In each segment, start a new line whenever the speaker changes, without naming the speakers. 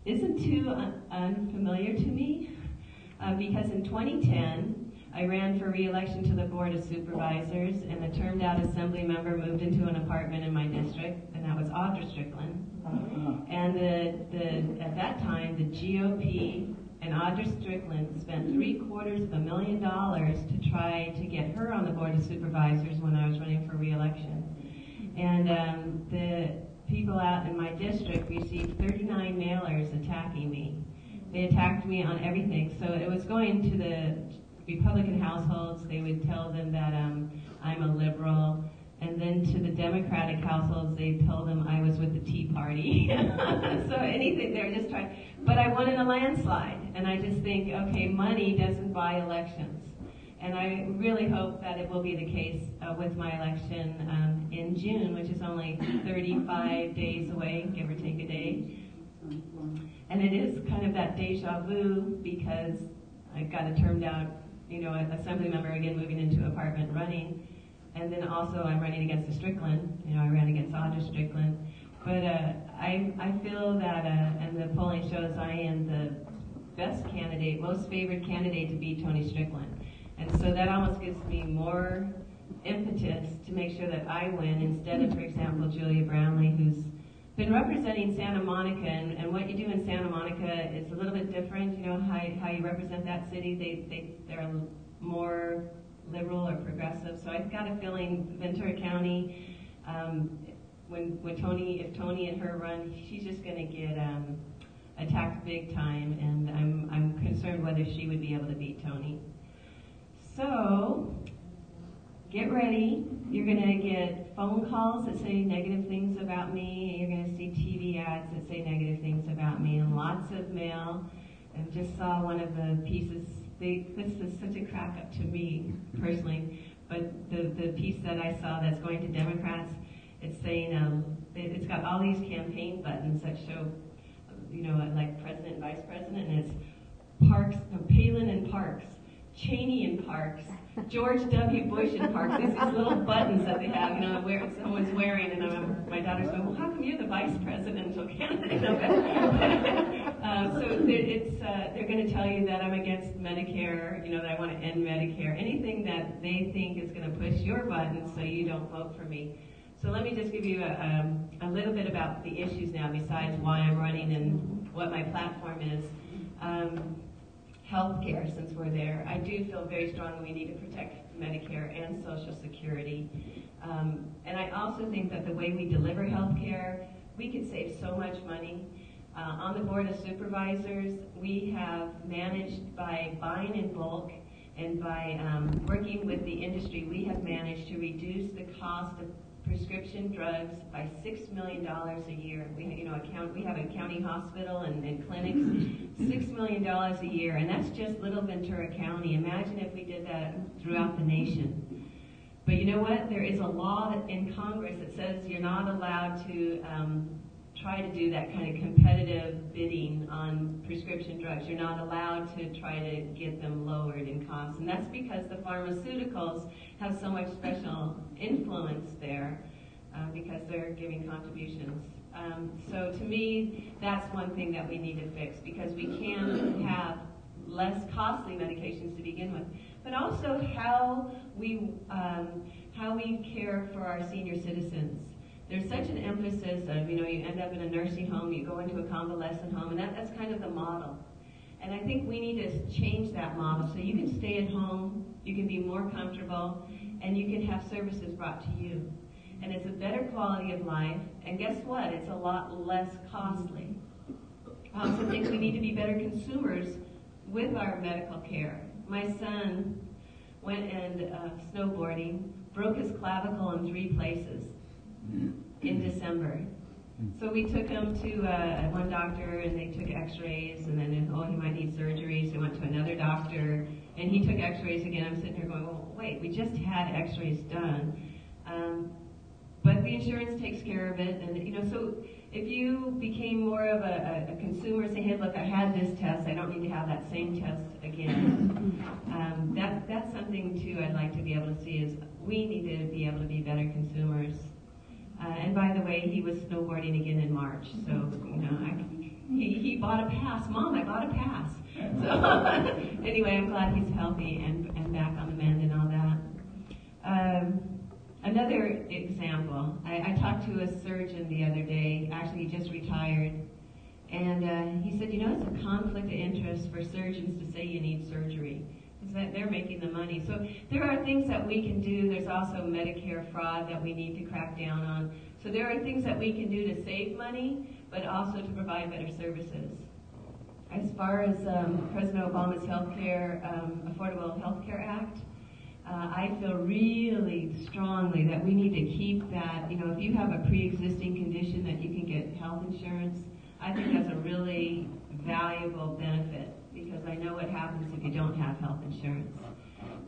isn't too unfamiliar to me because in 2010, I ran for re-election to the Board of Supervisors, and a termed-out assembly member moved into an apartment in my district, and that was Audra Strickland. And at that time, the GOP and Audra Strickland spent $750,000 to try to get her on the Board of Supervisors when I was running for re-election. And the people out in my district received 39 mailers attacking me. They attacked me on everything. So it was going to the Republican households. They would tell them that I'm a liberal. And then to the Democratic households, they told them I was with the Tea Party. So anything, they were just trying. But I won in a landslide. And I just think, okay, money doesn't buy elections. And I really hope that it will be the case with my election in June, which is only 35 days away, give or take a day. And it is kind of that deja vu because I got a termed out, an assembly member again moving into apartment running. And then also I'm running against the Strickland. I ran against Audra Strickland. But I feel that, and the polling shows I am the best candidate, most favored candidate to beat Tony Strickland. And so that almost gives me more impetus to make sure that I win instead of, for example, Julia Brownlee, who's been representing Santa Monica. And what you do in Santa Monica is a little bit different, how you represent that city. They're more liberal or progressive. So I've got a feeling Ventura County, if Tony and her run, she's just going to get attacked big time, and I'm concerned whether she would be able to beat Tony. So get ready. You're going to get phone calls that say negative things about me. You're going to see TV ads that say negative things about me, and lots of mail. And just saw one of the pieces. This is such a crack up to me personally, but the piece that I saw that's going to Democrats, it's saying it's got all these campaign buttons that show, like president and vice president, and it's Parks, Palin and Parks, Cheney and Parks, George W. Bush and Parks. These little buttons that they have, where someone's wearing, and my daughter's going, well, how come you're the vice presidential candidate? So they're going to tell you that I'm against Medicare, that I want to end Medicare, anything that they think is going to push your buttons so you don't vote for me. So let me just give you a little bit about the issues now, besides why I'm running and what my platform is. Healthcare, since we're there, I do feel very strongly we need to protect Medicare and Social Security. And I also think that the way we deliver healthcare, we could save so much money. On the Board of Supervisors, we have managed by buying in bulk and by working with the industry, we have managed to reduce the cost of prescription drugs by $6 million a year. We have a county hospital and clinics, $6 million a year, and that's just little Ventura County. Imagine if we did that throughout the nation. But you know what? There is a law in Congress that says you're not allowed to try to do that kind of competitive bidding on prescription drugs. You're not allowed to try to get them lowered in cost. And that's because the pharmaceuticals have so much special influence there because they're giving contributions. So to me, that's one thing that we need to fix, because we can have less costly medications to begin with, but also how we care for our senior citizens. There's such an emphasis of, you end up in a nursing home, you go into a convalescent home, and that's kind of the model. And I think we need to change that model so you can stay at home, you can be more comfortable, and you can have services brought to you. And it's a better quality of life, and guess what? It's a lot less costly. I also think we need to be better consumers with our medical care. My son went and snowboarding, broke his clavicle in 3 places in December. So we took him to one doctor, and they took x-rays, and then, he might need surgery, so we went to another doctor, and he took x-rays again. I'm sitting here going, well, wait, we just had x-rays done. But the insurance takes care of it, and so if you became more of a consumer, say, hey, look, I had this test, I don't need to have that same test again. That's something too I'd like to be able to see, is we need to be able to be better consumers. And by the way, he was snowboarding again in March, so he bought a pass. Mom, I bought a pass. So anyway, I'm glad he's healthy and back on the mend and all that. Another example, I talked to a surgeon the other day, actually he just retired, and he said, you know, it's a conflict of interest for surgeons to say you need surgery. Is that they're making the money. So there are things that we can do. There's also Medicare fraud that we need to crack down on. So there are things that we can do to save money, but also to provide better services. As far as President Obama's Affordable Health Care Act, I feel really strongly that we need to keep that. You know, if you have a pre-existing condition that you can get health insurance, I think that's a really valuable benefit, because I know what happens if you don't have health insurance.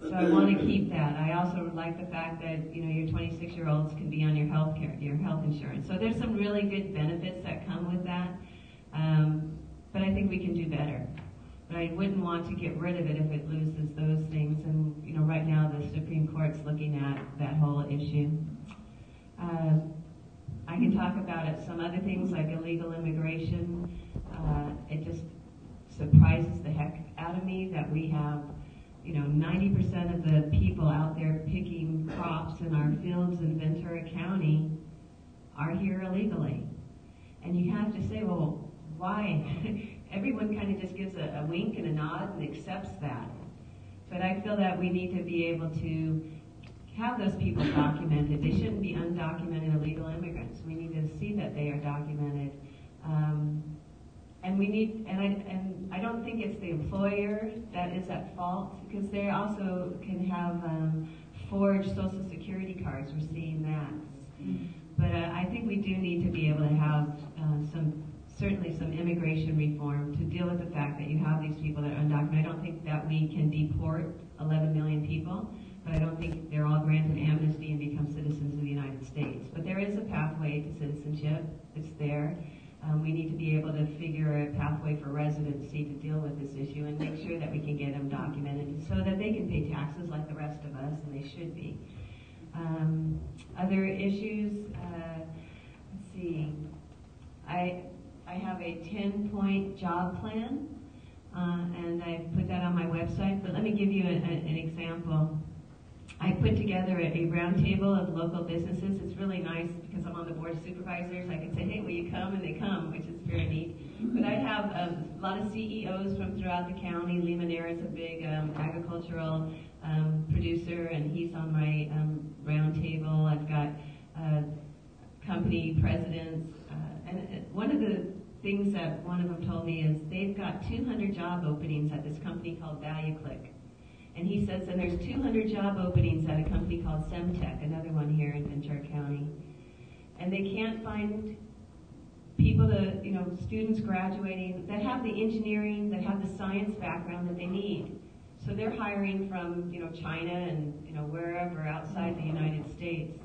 So I want to keep that. I also like the fact that, you know, your 26-year-olds can be on your health insurance. So there's some really good benefits that come with that. But I think we can do better. But I wouldn't want to get rid of it if it loses those things. And, you know, right now the Supreme Court's looking at that whole issue. I can talk about it. Some other things like illegal immigration. It just surprises the heck out of me that we have, you know, 90% of the people out there picking crops in our fields in Ventura County are here illegally. And you have to say, well, why? Everyone kind of just gives a wink and a nod and accepts that. But I feel that we need to be able to have those people documented. They shouldn't be undocumented illegal immigrants. We need to see that they are documented. And we need, and I don't think it's the employer that is at fault, because they also can have forged Social Security cards. We're seeing that. But I think we do need to be able to have certainly some immigration reform to deal with the fact that you have these people that are undocumented. I don't think that we can deport 11 million people, but I don't think they're all granted amnesty and become citizens of the United States. But there is a pathway to citizenship. It's there. We need to be able to figure a pathway for residency to deal with this issue and make sure that we can get them documented so that they can pay taxes like the rest of us, and they should be. Other issues, let's see. I have a 10-point job plan, and I put that on my website, but let me give you an example. I put together a round table of local businesses. It's really nice because I'm on the board of supervisors. I can say, hey, will you come? And they come, which is very neat. But I have a lot of CEOs from throughout the county. Lee Manera is a big agricultural producer, and he's on my round table. I've got company presidents. And one of the things that one of them told me is they've got 200 job openings at this company called ValueClick. And he says, and there's 200 job openings at a company called Semtech, another one here in Ventura County. And they can't find people to, you know, students graduating that have the engineering, that have the science background that they need. So they're hiring from, you know, China and, you know, wherever outside the United States.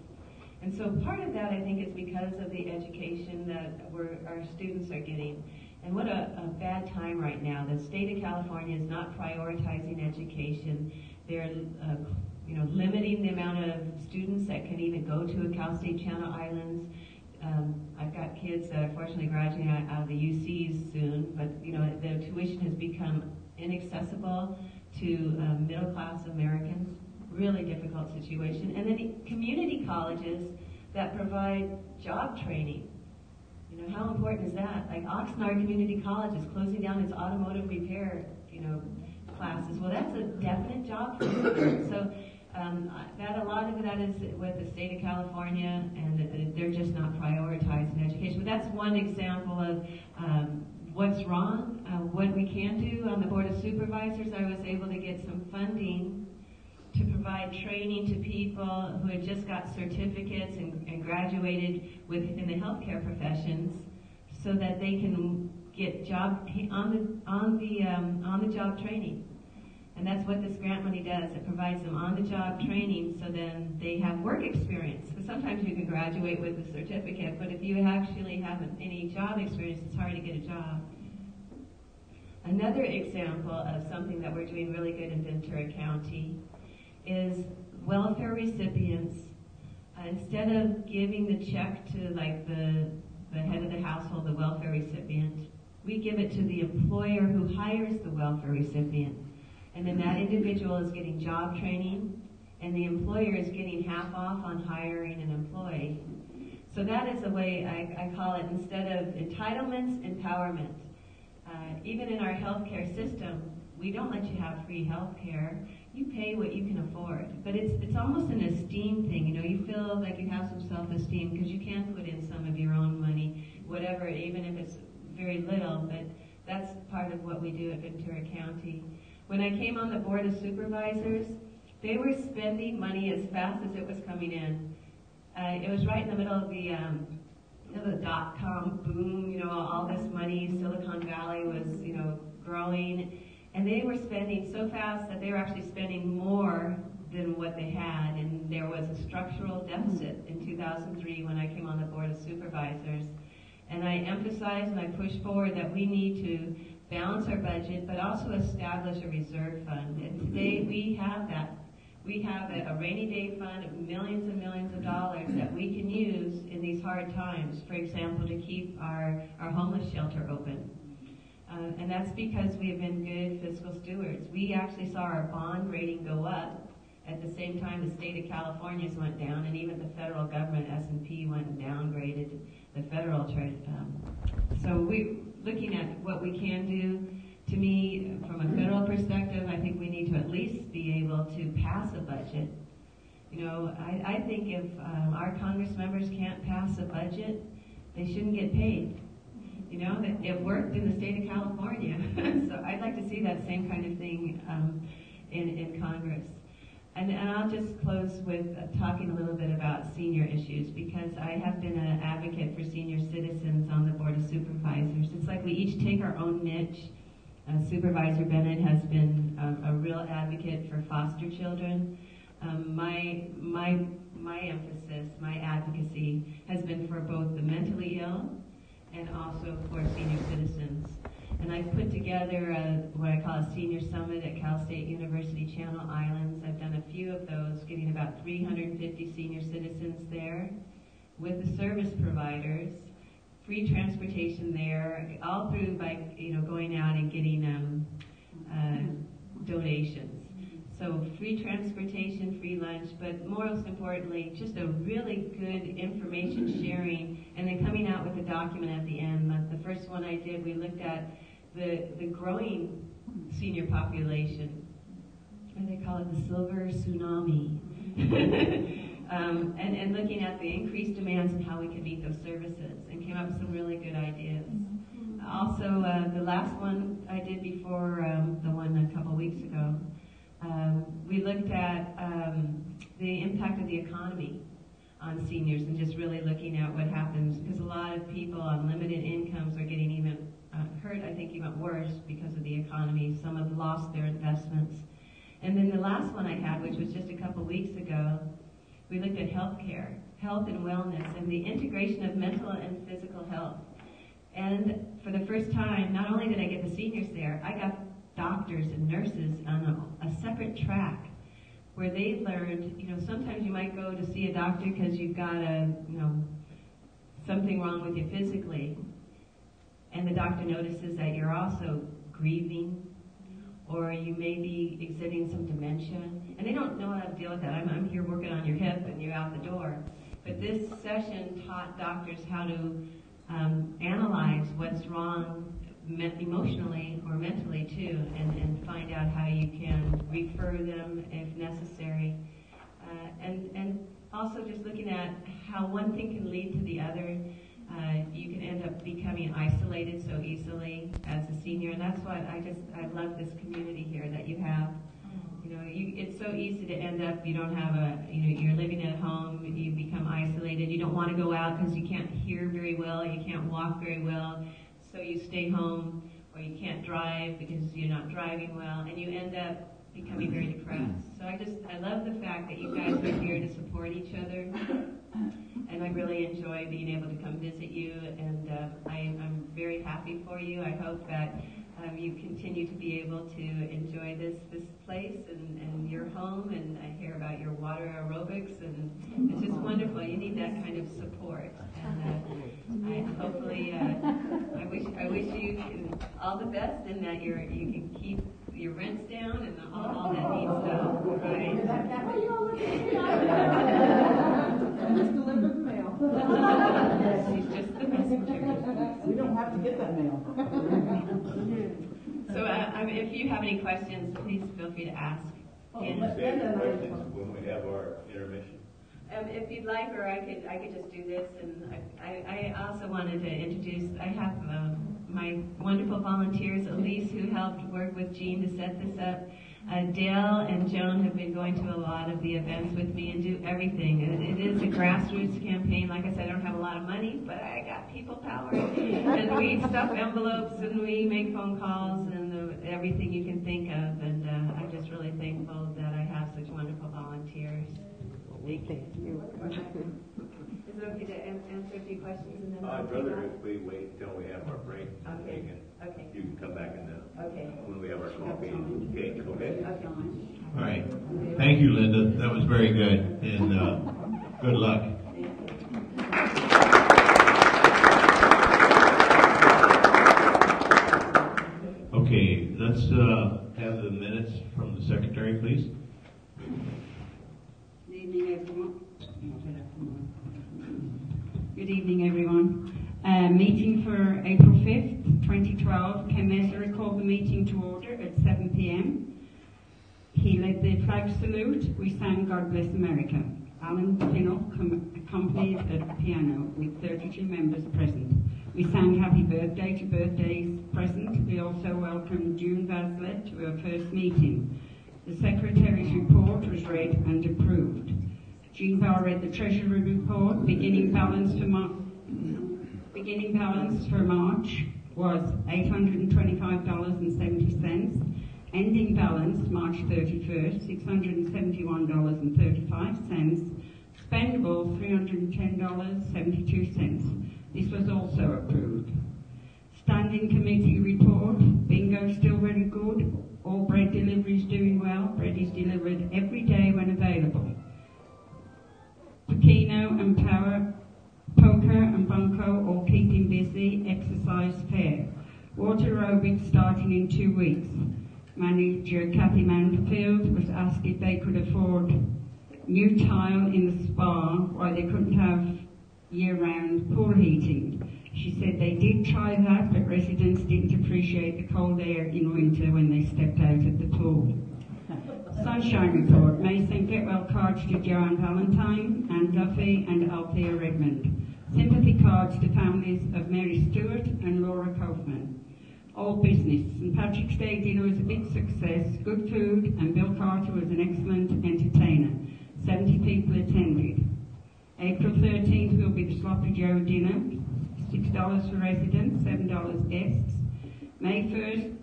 And so part of that, I think, is because of the education that our students are getting. And what a bad time right now. The state of California is not prioritizing education. They're you know, limiting the amount of students that can even go to a Cal State Channel Islands. I've got kids that are fortunately graduating out of the UCs soon, but you know, the tuition has become inaccessible to middle-class Americans. Really difficult situation. And then community colleges that provide job training. You know, how important is that? Like Oxnard Community College is closing down its automotive repair, you know, classes. Well, that's a definite job for students. So that a lot of that is with the state of California, and they're just not prioritizing education. But that's one example of what's wrong. What we can do on the Board of Supervisors, I was able to get some funding to provide training to people who had just got certificates and graduated in the healthcare professions, so that they can get on the job training. And that's what this grant money does. It provides them on the job training, so then they have work experience. Because sometimes you can graduate with a certificate, but if you actually haven't any job experience, it's hard to get a job. Another example of something that we're doing really good in Ventura County is welfare recipients. Instead of giving the check to like the head of the household, the welfare recipient, we give it to the employer who hires the welfare recipient. And then that individual is getting job training, and the employer is getting half off on hiring an employee. So that is the way I call it, instead of entitlements, empowerment. Even in our healthcare system, we don't let you have free healthcare. You pay what you can afford. But it's almost an esteem thing. You know, you feel like you have some self-esteem because you can put in some of your own money, whatever, even if it's very little. But that's part of what we do at Ventura County. When I came on the Board of Supervisors, they were spending money as fast as it was coming in. It was right in the middle of the dot-com boom, you know, all this money, Silicon Valley was, you know, growing, and they were spending so fast that they were actually spending more than what they had, and there was a structural deficit in 2003 when I came on the Board of Supervisors. And I emphasized and I pushed forward that we need to balance our budget, but also establish a reserve fund. And today we have that. We have a rainy day fund of millions and millions of dollars that we can use in these hard times. For example, to keep our homeless shelter open. And that's because we have been good fiscal stewards. We actually saw our bond rating go up at the same time the state of California's went down, and even the federal government, S&P, went and downgraded the federal trade. So we're looking at what we can do. To me, from a federal perspective, I think we need to at least be able to pass a budget. You know, I think if our Congress members can't pass a budget, they shouldn't get paid. You know, it worked in the state of California. So I'd like to see that same kind of thing in Congress. And I'll just close with talking a little bit about senior issues, because I have been an advocate for senior citizens on the Board of Supervisors. It's like we each take our own niche. Supervisor Bennett has been a real advocate for foster children. My emphasis, my advocacy has been for both the mentally ill and also for senior citizens. And I've put together what I call a senior summit at Cal State University Channel Islands. I've done a few of those, getting about 350 senior citizens there with the service providers. Free transportation there, all through by going out and getting donations. So free transportation, free lunch, but most importantly, just a really good information sharing, and then coming out with a document at the end. The first one I did, we looked at the growing senior population. What do they call it? The silver tsunami. And looking at the increased demands and how we can meet those services, and came up with some really good ideas. Also, the last one I did before the one a couple weeks ago, we looked at the impact of the economy on seniors, and just really looking at what happens, because a lot of people on limited incomes are getting even hurt, I think even worse, because of the economy. Some have lost their investments. And then the last one I had, which was just a couple weeks ago, we looked at healthcare, health and wellness, and the integration of mental and physical health. And for the first time, not only did I get the seniors there, I got doctors and nurses on a separate track where they learned, sometimes you might go to see a doctor because you've got something wrong with you physically, and the doctor notices that you're also grieving, or you may be exhibiting some dementia, and they don't know how to deal with that. I'm here working on your hip and you're out the door. But this session taught doctors how to analyze what's wrong emotionally or mentally too, and find out how you can refer them if necessary. And also just looking at how one thing can lead to the other. You can end up becoming isolated so easily as a senior, and that's why I love this community here that you have. It's so easy to end up, you don't have you're living at home, you become isolated, you don't want to go out because you can't hear very well, you can't walk very well, so you stay home, or you can't drive because you're not driving well, and you end up becoming very depressed. So I love the fact that you guys are here to support each other, And I really enjoy being able to come visit you, and I'm very happy for you. I hope that you continue to be able to enjoy this place and your home, and I hear about your water aerobics, and it's just wonderful. You need that kind of support, and I wish you all the best, and that you can keep your rents down and all that neat stuff, right?
Just deliver the mail.
She's just the messenger.
We don't have to get that mail.
So if you have any questions, please feel free to ask.
Questions when we have our intermission.
If you'd like, or I could just do this. And I also wanted to introduce. I have my wonderful volunteers, Elise, who helped work with Jean to set this up. Dale and Joan have been going to a lot of the events with me and do everything. It is a grassroots campaign. Like I said, I don't have a lot of money, but I got people power. And we stuff envelopes and we make phone calls and everything you can think of. And I'm just really thankful that I have such wonderful volunteers. Thank you. Is it okay to answer a few questions and then?
I'd rather if we wait until we have our break.
Okay.
Okay. You can come back in
okay.
When we have our coffee and cake. Okay.
Okay.
All right. Thank you, Linda. That was very good, and good luck. Okay, let's have the minutes from the secretary, please.
Good evening, everyone. Good evening, everyone. Meeting for April 5th, 2012. Ken Messer called the meeting to order at 7 p.m. He led the flag salute. We sang God Bless America. Alan Finnell accompanied at the piano with 32 members present. We sang Happy Birthday to birthdays present. We also welcomed June Vaslet to her first meeting. The Secretary's report was read and approved. Jean Barr read the Treasury report. Beginning balance for March was $825.70. Ending balance March 31st, $671.35. Spendable $310.72. This was also approved. Standing committee report. Bingo still very good. All bread deliveries doing well. Bread is delivered every day when available. Pekino and Poker and Bunko all keeping busy. Exercise fair. Water aerobics starting in 2 weeks. Manager Kathy Manfield was asked if they could afford new tile in the spa while they couldn't have year-round pool heating. She said they did try that, but residents didn't appreciate the cold air in winter when they stepped out of the pool. Sunshine report. May St. Getwell cards to Joanne Valentine, Anne Duffy and Althea Redmond. Sympathy cards to families of Mary Stewart and Laura Kaufman. All business. St. Patrick's Day dinner was a big success, good food, and Bill Carter was an excellent entertainer. 70 people attended. April 13th will be the Sloppy Joe dinner, $6 for residents, $7 guests. May 1st,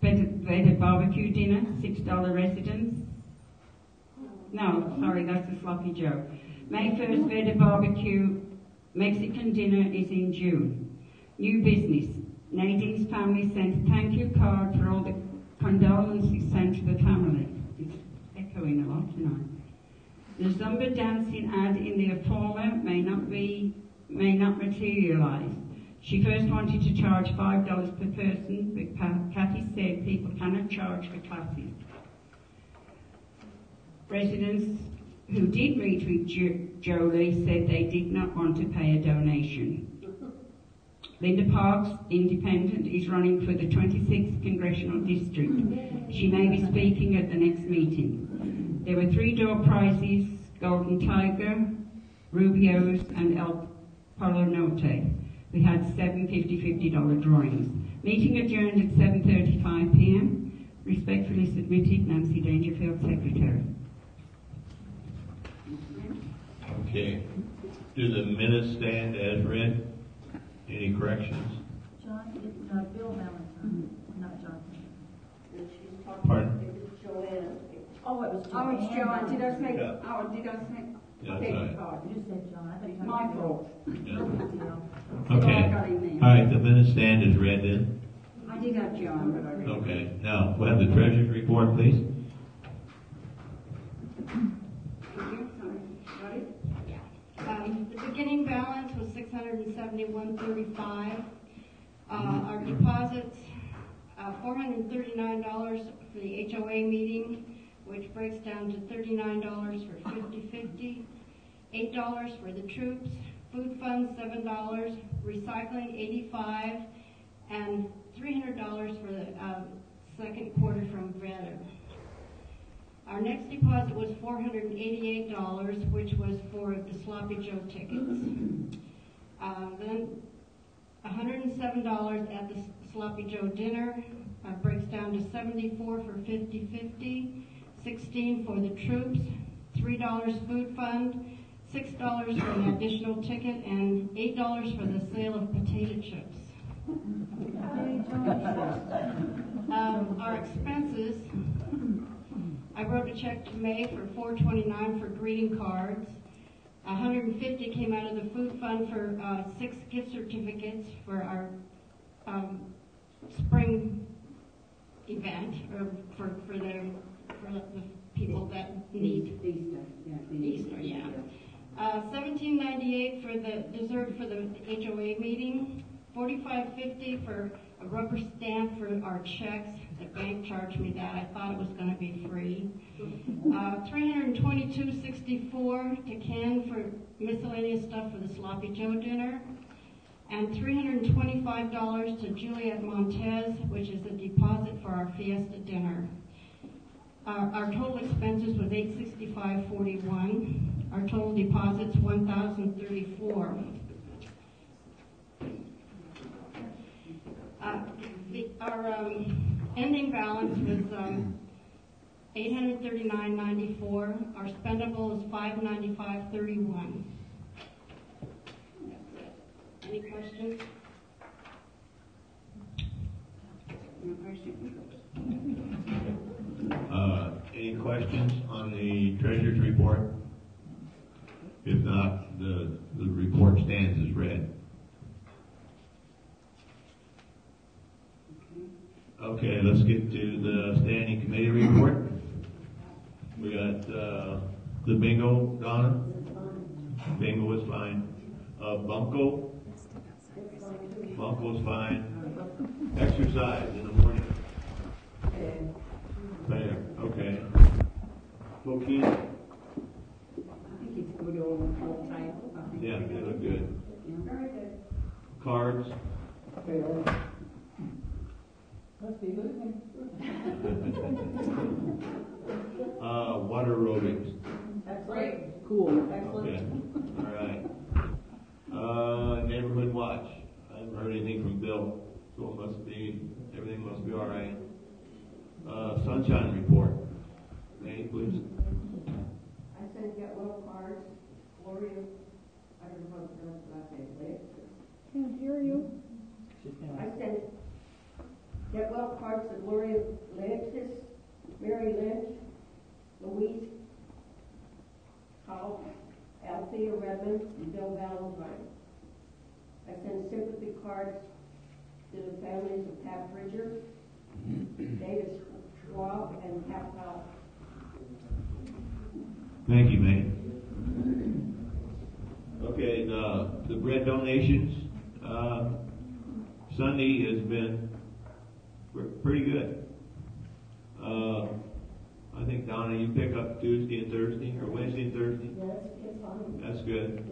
Veda barbecue dinner, $6 residents. No, sorry, that's the Sloppy Joe. May 1st, Veda barbecue Mexican dinner is in June. New business. Nadine's family sent a thank you card for all the condolences sent to the family. It's echoing a lot tonight. The Zumba dancing ad in the former may not materialise. She first wanted to charge $5 per person, but Kathy said people cannot charge for classes. Residents who did meet with Jolie said they did not want to pay a donation. Linda Parks, independent, is running for the 26th Congressional District. She may be speaking at the next meeting. There were 3 door prizes, Golden Tiger, Rubio's and El Polo Norte. We had 7 $50 drawings. Meeting adjourned at 7:35 p.m. Respectfully submitted, Nancy Dangerfield, Secretary.
Okay. Do the minutes stand as read? Any corrections?
John, it's Bill Valentine, not Johnson.
Pardon?
It's Joanne.
Oh, it was
Oh, it's John. Did I say?
Yeah.
Oh, did I say?
Yeah,
Beg
that's
your
right.
pardon.
You just said John. I thought you were
My
talking
fault.
Yeah.
about Bill.
Okay.
I got him there.
All right, the minute stand is read then.
I did have John, but I read.
Okay, now, we'll have the treasurer's report, please.
Got it?
The beginning balance was $671.35. Our deposits, $439 for the HOA meeting, which breaks down to $39 for 50/50, $8 for the troops, food funds $7, recycling $85, and $300 for the second quarter from Rejada. Our next deposit was $488, which was for the Sloppy Joe tickets. Then $107 at the Sloppy Joe dinner, breaks down to $74 for 50/50, $16 for the troops, $3 food fund, $6 for an additional ticket, and $8 for the sale of potato chips. Our expenses, I wrote a check to May for $429 for greeting cards. $150 came out of the food fund for 6 gift certificates for our spring event, or for the people that need Easter, yeah. $17.98 for the dessert for the HOA meeting. $45.50 for a rubber stamp for our checks. The bank charged me that. I thought it was going to be free. $322.64 to Ken for miscellaneous stuff for the Sloppy Joe dinner. And $325 to Juliet Montez, which is a deposit for our fiesta dinner. Our total expenses was $865.41. Our total deposits $1,034. Our ending balance was $839.94. Our spendable is $595.31. Any questions?
Any questions on the treasurer's report? If not, the report stands as read. Okay, let's get to the standing committee report. We got the bingo, Donna. Bingo was fine. Bunko's fine. Exercise in the morning. Fair, okay. Coquina.
I think it's good all time.
Yeah, they look good.
Very good.
Cards.
Must be losing.
Water aerobics.
That's great. Cool. Excellent.
Okay. All right. Neighborhood watch. I haven't heard anything from Bill, so everything must be all right. Sunshine report. Nate, please.
I sent get little cards. Gloria, I don't know how to pronounce the last name.
Can't hear you.
I sent get well cards to Gloria Alexis, Mary Lynch, Louise Hall, Althea Redmond, and Bill Valentine. I sent sympathy cards to the families of Pat Bridger, David Schwab, and Pat Powell.
Thank you, May. Okay, the bread donations. Sunday has been pretty good. I think, Donna, you pick up Tuesday and Thursday, or Wednesday and Thursday?
Yes, it's fine.
That's good.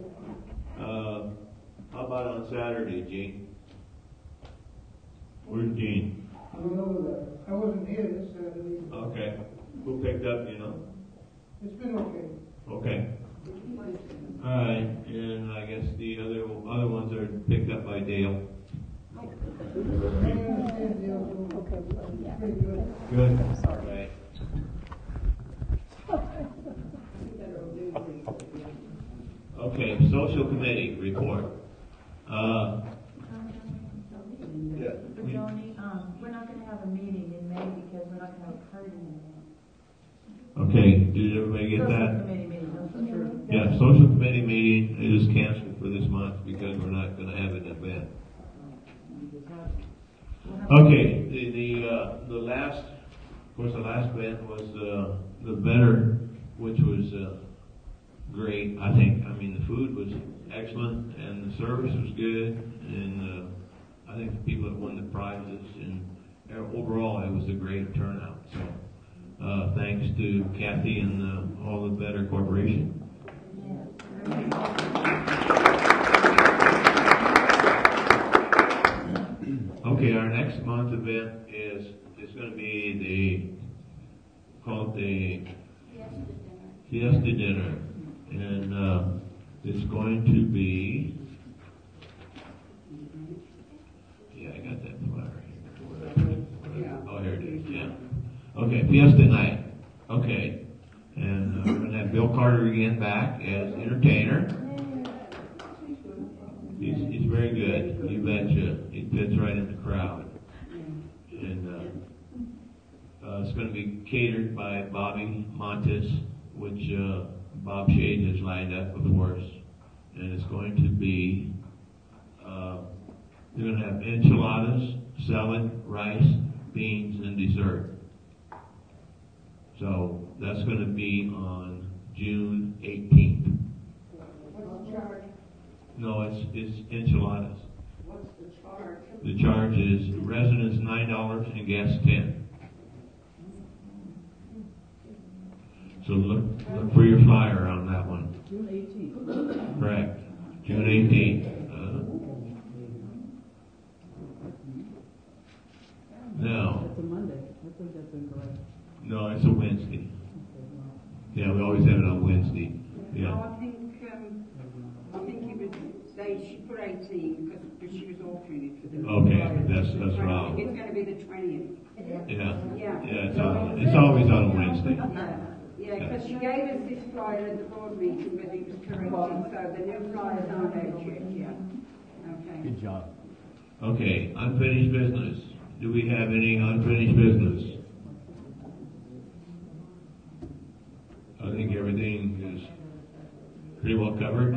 How about on Saturday, Gene? Where's Gene?
I don't know that. I wasn't here this Saturday.
Okay. Who picked up, you know?
It's been okay.
Okay. All right, and I guess the other ones are picked up by Dale.
I understand the other one. Okay. Pretty good.
Good. Right. Okay, social committee report. Yeah.
Joni, we're not going to have a meeting in May because we're not going to have a party in May.
Okay, did everybody get that? Yeah, social committee meeting is canceled for this month because we're not going to have an event. Okay, the last, of course, the last event was the Better, which was great. I think. I mean, the food was excellent and the service was good, and I think the people that won the prizes and overall it was a great turnout. So, thanks to Kathy and all the Better Corporation. Okay, our next month event is going to be called the Fiesta Dinner, and it's going to be. Yeah, I got that flyer here. Oh, here it is. Yeah. Okay, Fiesta Night. Okay, and we're going to have Bill Carter again back as entertainer. He's very good. You betcha. He fits right in the crowd. And it's going to be catered by Bobby Montes, which Bob Shade has lined up before us. And it's going to be, they're going to have enchiladas, salad, rice, beans, and dessert. So that's going to be on June 18th.
What's the charge?
No, it's enchiladas.
What's the charge?
The charge is residents $9 and guests $10. So look for your flyer on that one.
June 18th.
Correct. June 18th. Now.
That's a Monday. I think that's incorrect.
No, it's a Wednesday. Yeah, we always have it on Wednesday. Yeah.
No, I think he was saying she put 18 because she was altering it for the.
Okay, that's wrong.
It's going to be the 20th.
Yeah, it's always on Wednesday.
Yeah, because she gave us this flyer at the board meeting, but it was corrected, so the new flyers aren't out yet. Yeah. Okay.
Good job.
Okay, unfinished business. Do we have any unfinished business? I think everything is pretty well covered.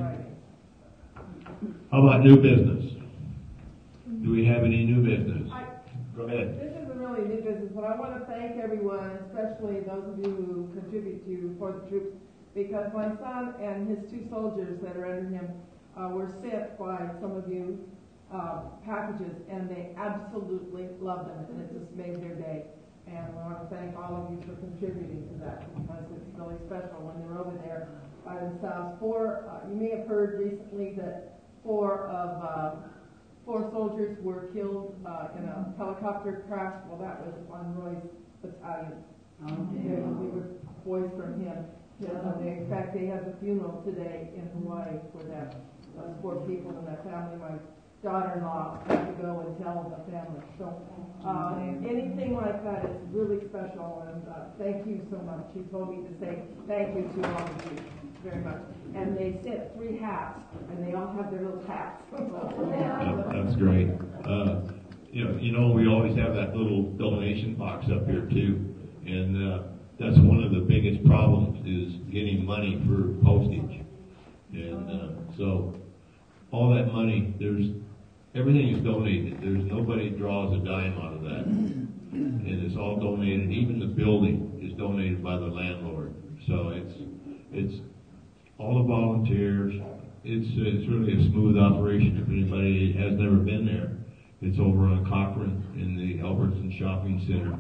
How about new business? Do we have any new business? Go ahead.
This isn't really new business, but I want to thank everyone, especially those of you who contribute to For the Troops, because my son and his 2 soldiers that are under him were sent by some of you packages, and they absolutely loved them, and it just made their day. And I want to thank all of you for contributing to that, because it's really special when they're over there by themselves. You may have heard recently that 4 soldiers were killed in a helicopter crash. Well, that was on Roy's battalion. We were boys from him. In fact, they have a funeral today in Hawaii for that. Those 4 people and that family. My daughter-in-law had to go and tell the family. So anything like that is really special, and thank you so much. She told me to say thank you to all of you very much. And they sent 3 hats, and they all have their little hats.
That's great. You know, we always have that little donation box up here too, and that's one of the biggest problems is getting money for postage. And so all that money, everything is donated. There's nobody draws a dime out of that, and it's all donated. Even the building is donated by the landlord. So it's all the volunteers. It's really a smooth operation. If anybody has never been there, it's over on Cochrane in the Albertson Shopping Center.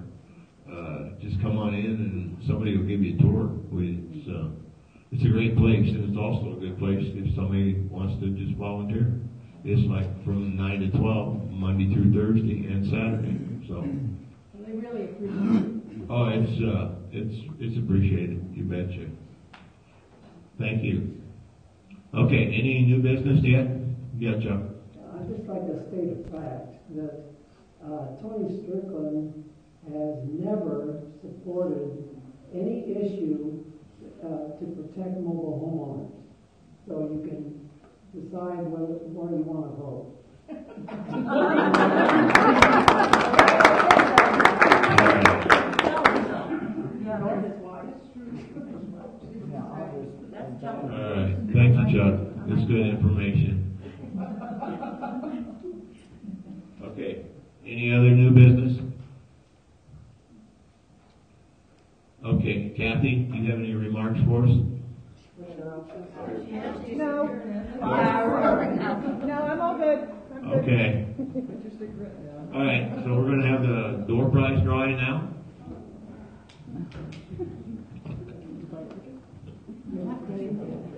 Just come on in and somebody will give you a tour. It's a great place, and it's also a good place if somebody wants to just volunteer. It's like from 9 to 12, Monday through Thursday and Saturday. So.
And they really appreciate it.
Oh, it's appreciated. You betcha. Thank you. Okay, any new business yet? Yeah, Chuck.
I'd just like to state a fact that Tony Strickland has never supported any issue to protect mobile homeowners. So you can decide where you want to vote.
Yeah, that is wise.
Okay, any other new business? Okay, Kathy, do you have any remarks for us?
No. No, I'm all good. I'm good.
Okay. All right, so we're going to have the door prize drawing now.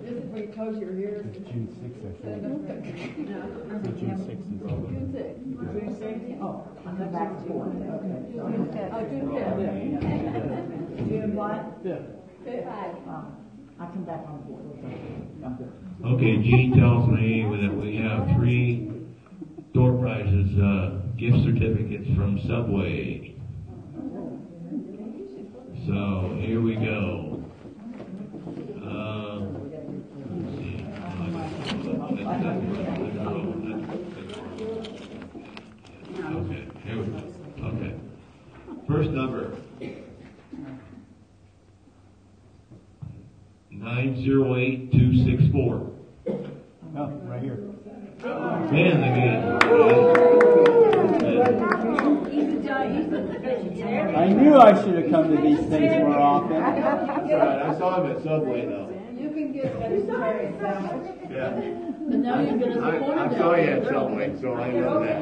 This is because you're here.
June 6th, I think. June 6th is
June 6th. June 6th? Oh, I'm back to one. Okay. June 5th. Oh, June 5th. June what? 5th. I come back on board.
Okay, Jean tells me that we have 3 door prizes, gift certificates from Subway. So here we go. Let's see. Okay, here we go. Okay. First number. 908264.
Oh, right here.
Man,
I knew I should have come to these things more often.
That's right. I saw him at Subway though.
You can get vegetarian sandwich.
Yeah.
But now you're going to support
I saw you at Subway, so I know that.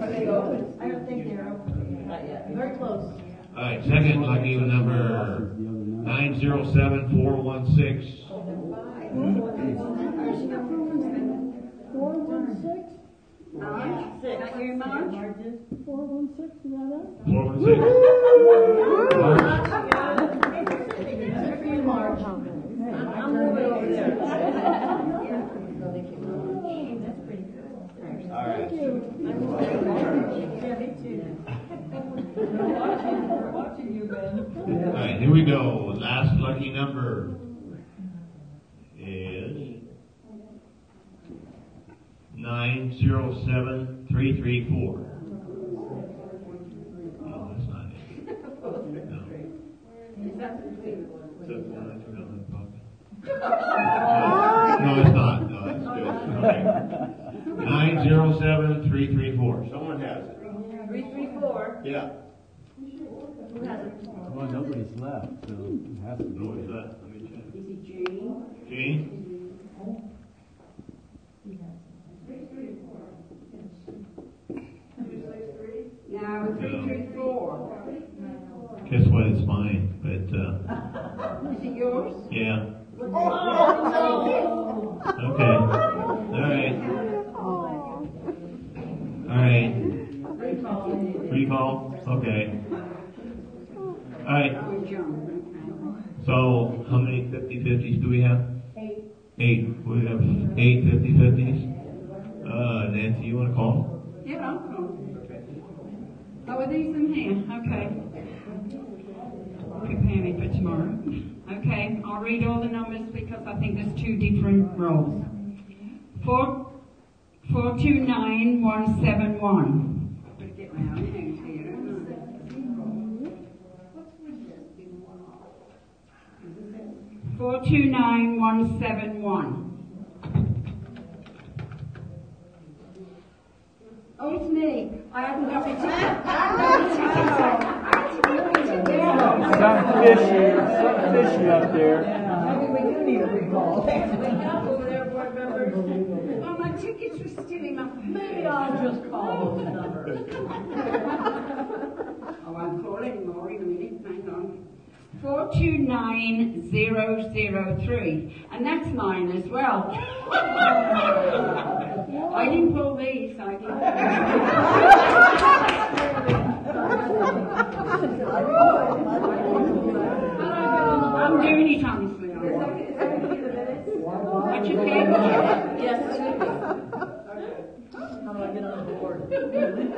Are they open? I don't think they're open. Not yet. Very close.
All right, second lucky number 907416.
416?
Not very much.
416, is that it?
416.
March. I'm moving over there.
All right.
We're watching you, Ben.
All right, here we go. Last lucky number is 907334. No, that's not it. No. No, it's not. No, that's good. Okay. 907334. Someone has it.
334.
Yeah.
Who has it?
Well, nobody's left, so it has to be.
Who is that? Let me check.
Is it Jane?
Gene?
No, 334.
Guess what? It's mine. But
Is it yours?
yeah.
Oh,
Okay. All right. All right. Recall. Okay. All right. So how many 50-50s do we have?
8.
8. We have 8 50-50s. Nancy, you want to call?
Yeah, I'll call. Oh, are these in here? Okay. Prepare me for tomorrow. Okay, I'll read all the numbers because I think there's 2 different rolls. 429171. 429171.
Oh, it's me. I haven't got my
Something fishy up there.
maybe we do need a recall. Wake up over there, board members.
Oh, my tickets were still in my...
Maybe I'll just call those numbers.
Oh, I'm calling Maury in a minute. Hang on.
429003, and that's mine as well. I didn't pull these, I didn't. I'm doing it honestly. What you think?
Yes. How do I get on the board? This is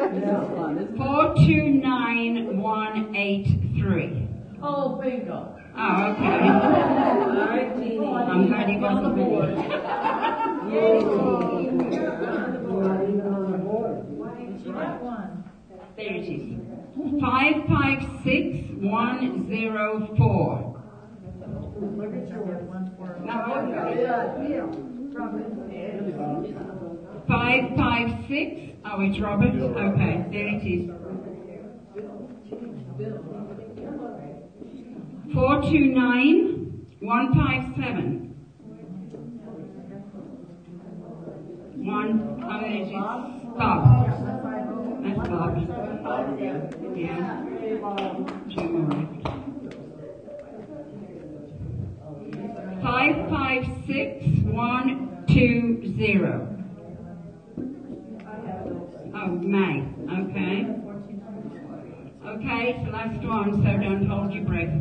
fun.
429183.
Oh, bingo.
Oh, okay.
All right, Jeannie.
I'm glad you got
on the board. She got one.
There it is. 556104.
Look at your one for.
No, okay.
Yeah.
556. Oh, it's Robert. Okay, there it is. 429 157. Oh, there it is. Bob. That's Bob. Yeah. Two more. 556120. Oh, May. Okay. Okay, it's the last one, so don't hold your breath.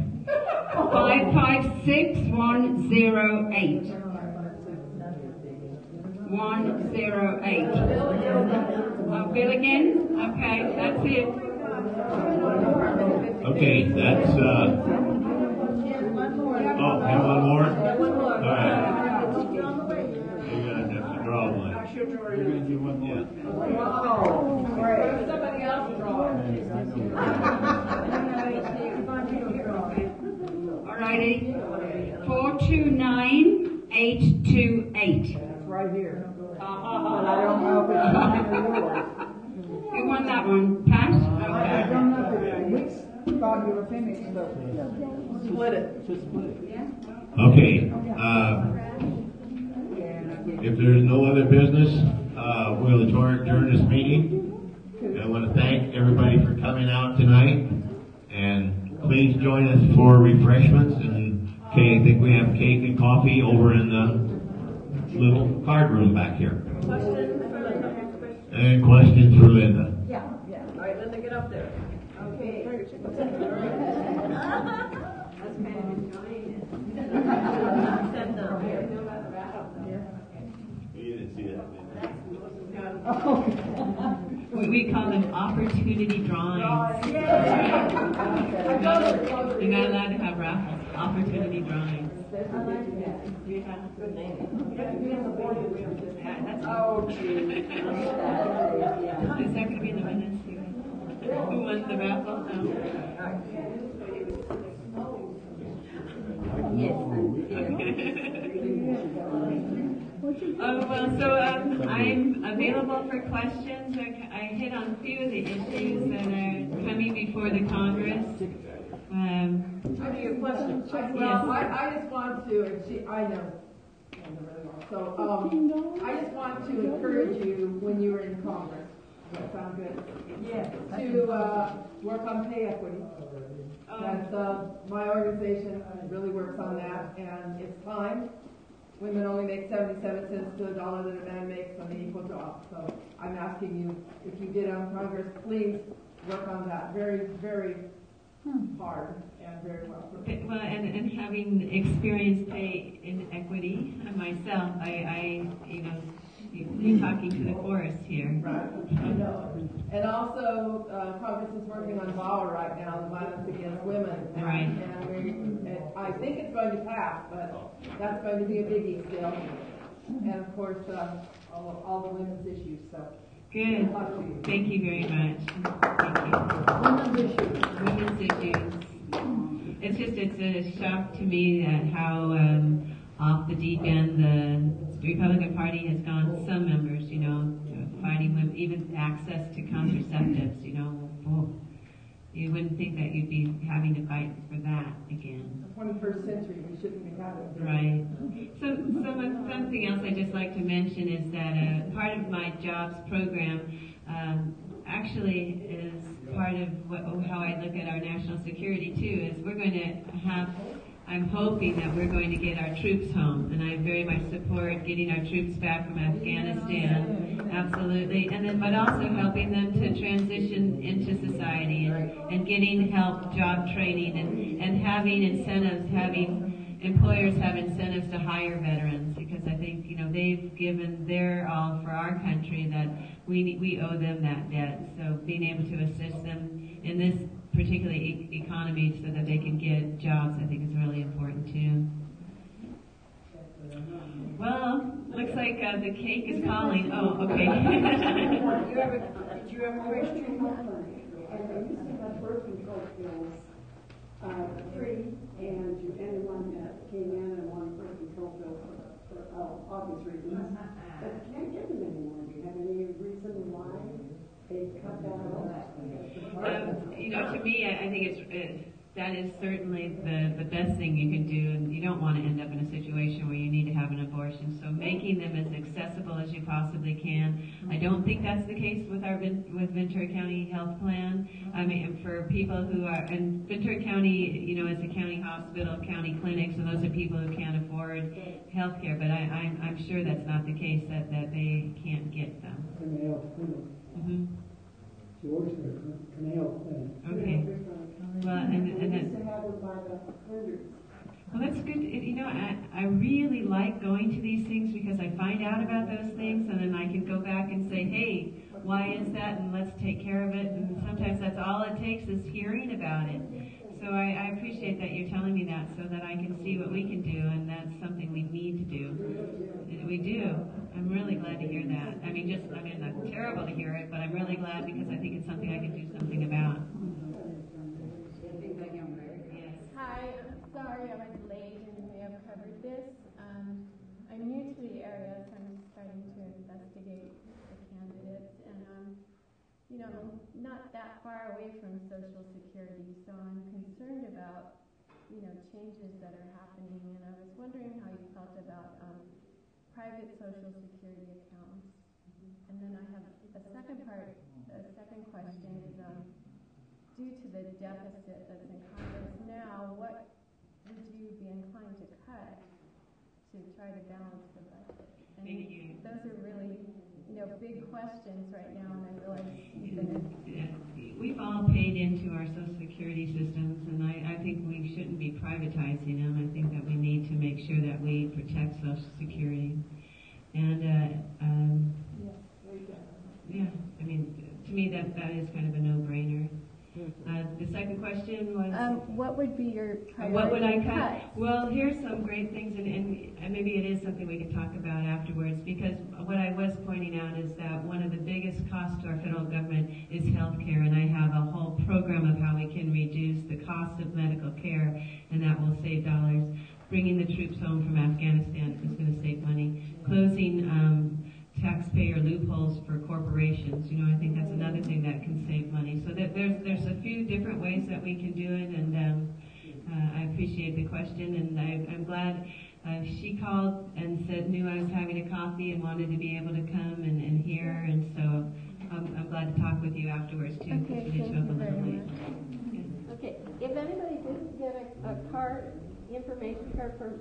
556108. 108. Oh, Bill again? Okay, that's it.
Okay, that's, oh, have one more? All right. You're gonna have to draw one. You're gonna do one more? Yeah.
Somebody else draw it.
Alrighty. 429828.
It's right here.
But
I don't know if it's mine or yours.
you won that one. Pass?
I
Okay.
don't know if it's, we thought you were finished, but split it. Just split it.
Okay, if there's no other business, we'll adjourn this meeting. And I want to thank everybody for coming out tonight, and please join us for refreshments. And okay, I think we have cake and coffee over in the little card room back here. And questions for Linda?
Yeah. All right, Linda, get up there. Okay.
You didn't see that.
We call them opportunity drawings. You're not allowed to have raffles. Opportunity drawings.
That's
Oh, is that going to be in the minutes? Who won the raffle? No. I'm available for questions. I hit on a few of the issues that are coming before the Congress.
I need a question. Well, I just want to, I know really well. So, I just want to encourage you when you're in Congress. Does that sound good? Yeah. To work on pay equity. That's my organization really works on that, and it's time. Women only make 77 cents to a dollar that a man makes on the equal job. So I'm asking you, if you get on Congress, please work on that very, very hard and very well.
Well, and having experienced pay inequity myself, you're talking to the chorus here.
Right. I know. And also, Congress is working on VAWA right now, the violence against women.
Right.
And I think it's going to pass, but that's going to be a biggie still. And of course, all the women's issues. So.
Good. Thank you very much. Thank you. Women's issues. It's a shock to me that how off the deep end the Republican Party has gone. Some members, fighting women, even access to contraceptives. You wouldn't think that you'd be having to fight for that again.
The 21st century, we shouldn't be having.
Right. Something else I'd just like to mention is that part of my jobs program actually is part of how I look at our national security too. Is we're going to have. I'm hoping that we're going to get our troops home, and I very much support getting our troops back from Afghanistan, absolutely, but also helping them to transition into society and getting help, job training, and having incentives, having employers have incentives to hire veterans, because I think they've given their all for our country, that we owe them that debt. So being able to assist them in this particular economy so that they can get jobs, I think is really important too. Well, looks like the cake is calling. Oh, okay.
Did you have a question? Birth control pills free, and to anyone that came in and wanted birth control pills for obvious reasons, but can't get them anymore. Do you have any reason why they cut that off?
You know, to me, I think that is certainly the best thing you can do, and you don't want to end up in a situation where you need to have an abortion. So making them as accessible as you possibly can. I don't think that's the case with our Ventura County Health Plan. I mean, for people who are, and Ventura County, you know, is a county hospital, county clinic, so those are people who can't afford health care. But I'm sure that's not the case, that they can't get them.
Canal Clinic.
Mm-hmm.
She works for the Canal Clinic.
Okay. Well, and then,
to have them by the hundreds.
well, that's good. You know, I really like going to these things because I find out about those things, and then I can go back and say, hey, why is that? And let's take care of it. And sometimes that's all it takes is hearing about it. So I appreciate that you're telling me that, so that I can see what we can do, and that's something we need to do. We do. I'm really glad to hear that. I mean, that's terrible to hear it, but I'm really glad because I think it's something I can do something about.
Hi, I'm sorry I was late and you may have covered this. I'm new to the area, so I'm just starting to investigate the candidates. And, you know, I'm not that far away from Social Security, so I'm concerned about, you know, changes that are happening. And I was wondering how you felt about private Social Security accounts. And then I have a second question is, due to the deficit that's in Congress now, what would you be inclined to cut to try to balance the budget? And those are really, you know, big questions right now, and I realize
we've all paid into our Social Security systems, and I think we shouldn't be privatizing them. I think that we need to make sure that we protect Social Security. And yeah, I mean, to me that is kind of a no-brainer. The second question was...
what would be your priority?
What would I cut? Well, here's some great things, and maybe it is something we can talk about afterwards, because what I was pointing out is that one of the biggest costs to our federal government is health care, and I have a whole program of how we can reduce the cost of medical care, and that will save dollars. Bringing the troops home from Afghanistan is going to save money. Closing taxpayer loopholes for corporations. You know, I think that's another thing that can save money. So that there's a few different ways that we can do it, and I appreciate the question, and I'm glad she called and knew I was having a coffee and wanted to be able to come and hear, and so I'm glad to talk with you afterwards too, because we did show up a little late. Yeah.
Okay, if anybody didn't get a card, information card for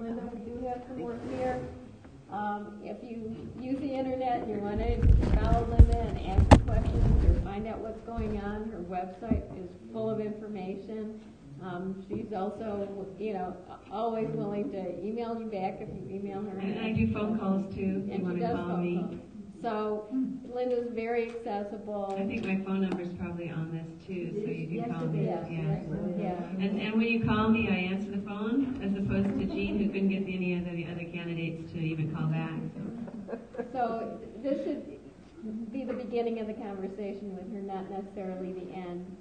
Linda, we do have some more here. If you use the internet and you want to follow Linda and ask her questions or find out what's going on, her website is full of information. She's also, you know, always willing to email you back if you email her.
And I do phone calls too, if you want to call me.
So Linda's very accessible.
I think my phone number is probably on this too, so you can call me.
Yeah.
And when you call me, I answer the phone, as opposed to Jean, who couldn't get any of the other candidates to even call back.
So this should be the beginning of the conversation with her, not necessarily the end.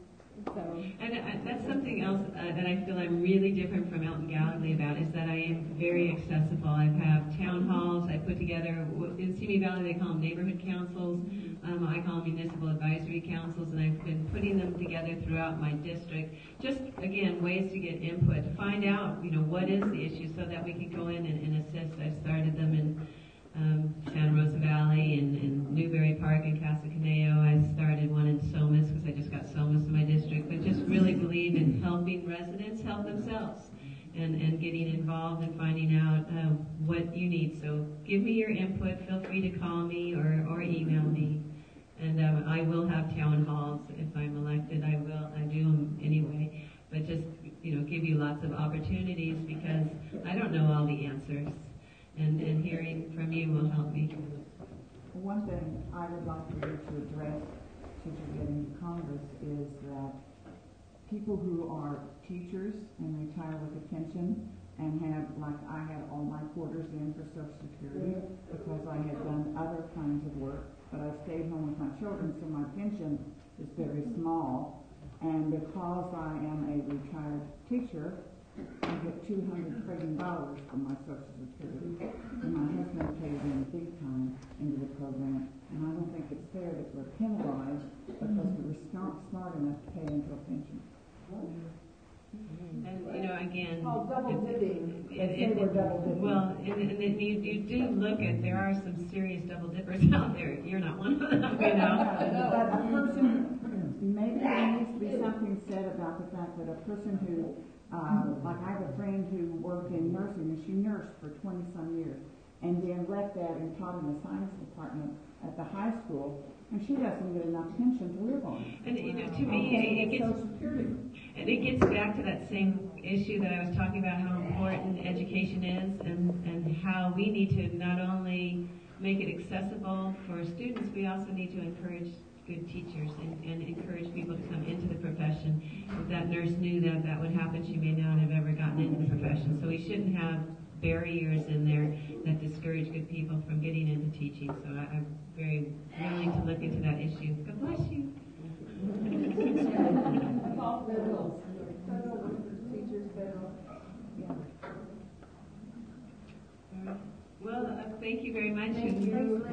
So.
And that's something else that I feel I'm really different from Elton Gallagher about, is that I am very accessible. I have town halls. I put together, in Simi Valley they call them neighborhood councils. I call them municipal advisory councils, and I've been putting them together throughout my district. Just, again, ways to get input, to find out, you know, what is the issue so that we can go in and assist. I've started them in Santa Rosa Valley and Newberry Park and Casa Caneo. I started one in Somas because I just got Somas in my district. But just really believe in helping residents help themselves and getting involved and finding out what you need. So give me your input. Feel free to call me or email me. And I will have town halls if I'm elected. I do them anyway. But just, you know, give you lots of opportunities because I don't know all the answers. And hearing from you will help me.
One thing I would like for you to address since you're getting to Congress is that people who are teachers and retire with a pension and have, like I had all my quarters in for Social Security because I had done other kinds of work, but I stayed home with my children, so my pension is very small. And because I am a retired teacher, I get $200 from my Social Security, and my husband pays in big time into the program, and I don't think it's fair that we're penalized because we were smart enough to pay into a pension.
And, you know, again,
Called double dipping.
well, and you do look at, there are some serious double dippers out there. You're not one of them, you know.
But a person, maybe there needs to be something said about the fact that a person who, like I have a friend who worked in nursing, and she nursed for 20-some years, and then left that and taught in the science department at the high school, and she doesn't get enough pension to live on.
And, you know, to me, it gets back to that same issue that I was talking about, how important education is, and how we need to not only make it accessible for students, we also need to encourage good teachers and encourage people to come into the profession. If that nurse knew that that would happen, she may not have ever gotten into the profession. So we shouldn't have barriers in there that discourage good people from getting into teaching. So I'm very willing to look into that issue. God bless you.
Yeah.
Well, thank you very much.
Thank you.